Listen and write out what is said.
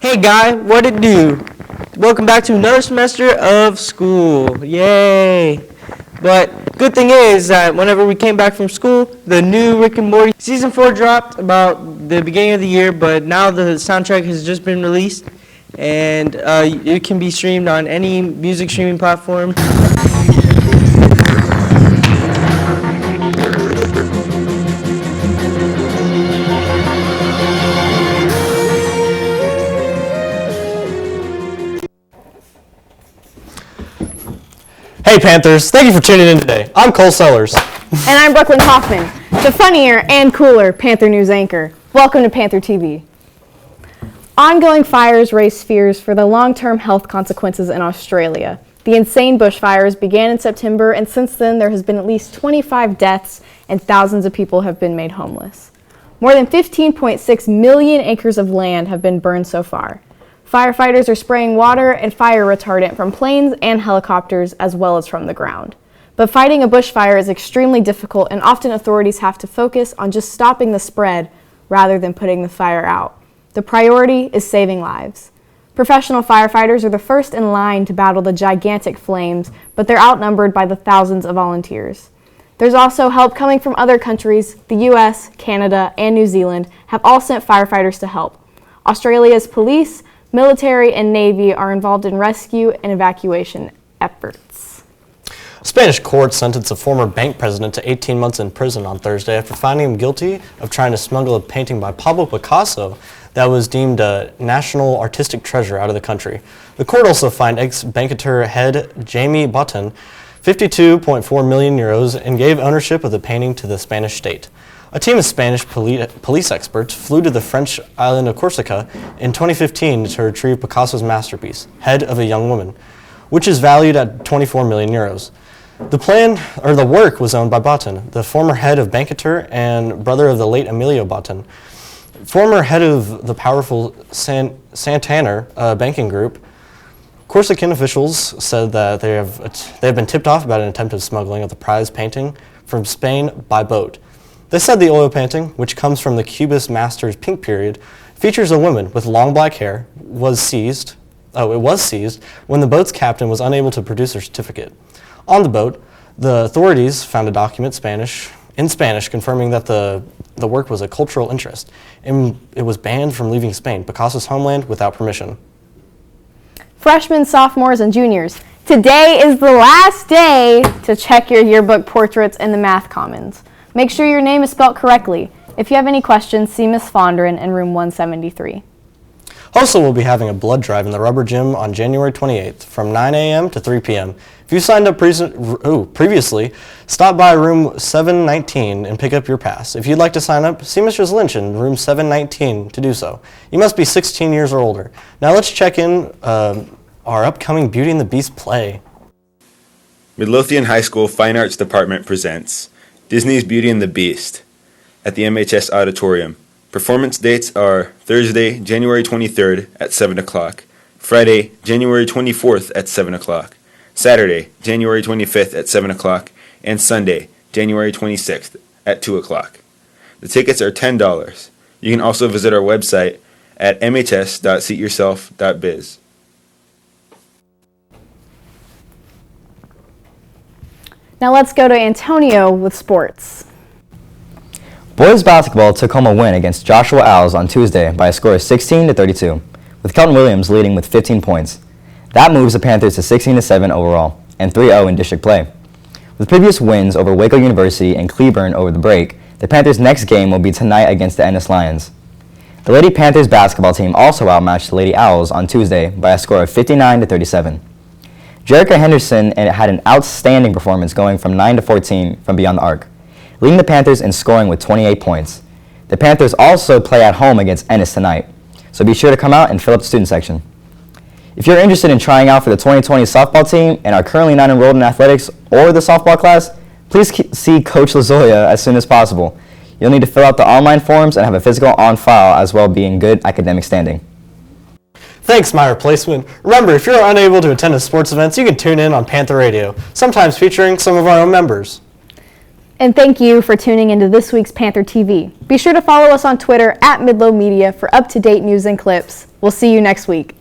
Hey guy, what it do? Welcome back to another semester of school. Yay! But good thing is that whenever we came back from school, the new Rick and Morty season 4 dropped about the beginning of the year, but now the soundtrack has just been released and it can be streamed on any music streaming platform. Hey Panthers, thank you for tuning in today. I'm Cole Sellers. And I'm Brooklyn Hoffman, the funnier and cooler Panther News anchor. Welcome to Panther TV. Ongoing fires raise fears for the long-term health consequences in Australia. The insane bushfires began in September, and since then there has been at least 25 deaths and thousands of people have been made homeless. More than 15.6 million acres of land have been burned so far. Firefighters are spraying water and fire retardant from planes and helicopters as well as from the ground. But fighting a bushfire is extremely difficult, and often authorities have to focus on just stopping the spread rather than putting the fire out. The priority is saving lives. Professional firefighters are the first in line to battle the gigantic flames, but they're outnumbered by the thousands of volunteers. There's also help coming from other countries. The US, Canada, and New Zealand have all sent firefighters to help. Australia's police, military, and Navy are involved in rescue and evacuation efforts. A Spanish court sentenced a former bank president to 18 months in prison on Thursday after finding him guilty of trying to smuggle a painting by Pablo Picasso that was deemed a national artistic treasure out of the country. The court also fined ex-banketer head Jamie Button 52.4 million euros and gave ownership of the painting to the Spanish state. A team of Spanish police experts flew to the French island of Corsica in 2015 to retrieve Picasso's masterpiece, Head of a Young Woman, which is valued at 24 million euros. The work was owned by Button, the former head of Banketer and brother of the late Emilio Button, former head of the powerful Santander banking group. Corsican officials said that they have been tipped off about an attempted smuggling of the prized painting from Spain by boat. They said the oil painting, which comes from the Cubist master's pink period, features a woman with long black hair, was seized when the boat's captain was unable to produce her certificate. On the boat, the authorities found a document in Spanish confirming that the work was a cultural interest, and it was banned from leaving Spain, Picasso's homeland, without permission. Freshmen, sophomores, and juniors, today is the last day to check your yearbook portraits in the Math Commons. Make sure your name is spelled correctly. If you have any questions, see Ms. Fondren in room 173. Also, we'll be having a blood drive in the rubber gym on January 28th from 9 a.m. to 3 p.m. If you signed up previously, stop by room 719 and pick up your pass. If you'd like to sign up, see Mrs. Lynch in room 719 to do so. You must be 16 years or older. Now let's check in our upcoming Beauty and the Beast play. Midlothian High School Fine Arts Department presents Disney's Beauty and the Beast at the MHS Auditorium. Performance dates are Thursday, January 23rd at 7 o'clock, Friday, January 24th at 7 o'clock, Saturday, January 25th at 7 o'clock, and Sunday, January 26th at 2 o'clock. The tickets are $10. You can also visit our website at mhs.seatyourself.biz. Now let's go to Antonio with sports. Boys basketball took home a win against Joshua Owls on Tuesday by a score of 16-32, with Kelton Williams leading with 15 points. That moves the Panthers to 16-7 overall and 3-0 in district play. With previous wins over Waco University and Cleburne over the break, the Panthers' next game will be tonight against the Ennis Lions. The Lady Panthers basketball team also outmatched the Lady Owls on Tuesday by a score of 59-37. Jerica Henderson had an outstanding performance going from 9-14 from beyond the arc, leading the Panthers in scoring with 28 points. The Panthers also play at home against Ennis tonight, so be sure to come out and fill up the student section. If you're interested in trying out for the 2020 softball team and are currently not enrolled in athletics or the softball class, please see Coach Lazoya as soon as possible. You'll need to fill out the online forms and have a physical on file, as well be in good academic standing. Thanks, my replacement. Remember, if you're unable to attend the sports events, you can tune in on Panther Radio, sometimes featuring some of our own members. And thank you for tuning into this week's Panther TV. Be sure to follow us on Twitter @MidlowMedia for up-to-date news and clips. We'll see you next week.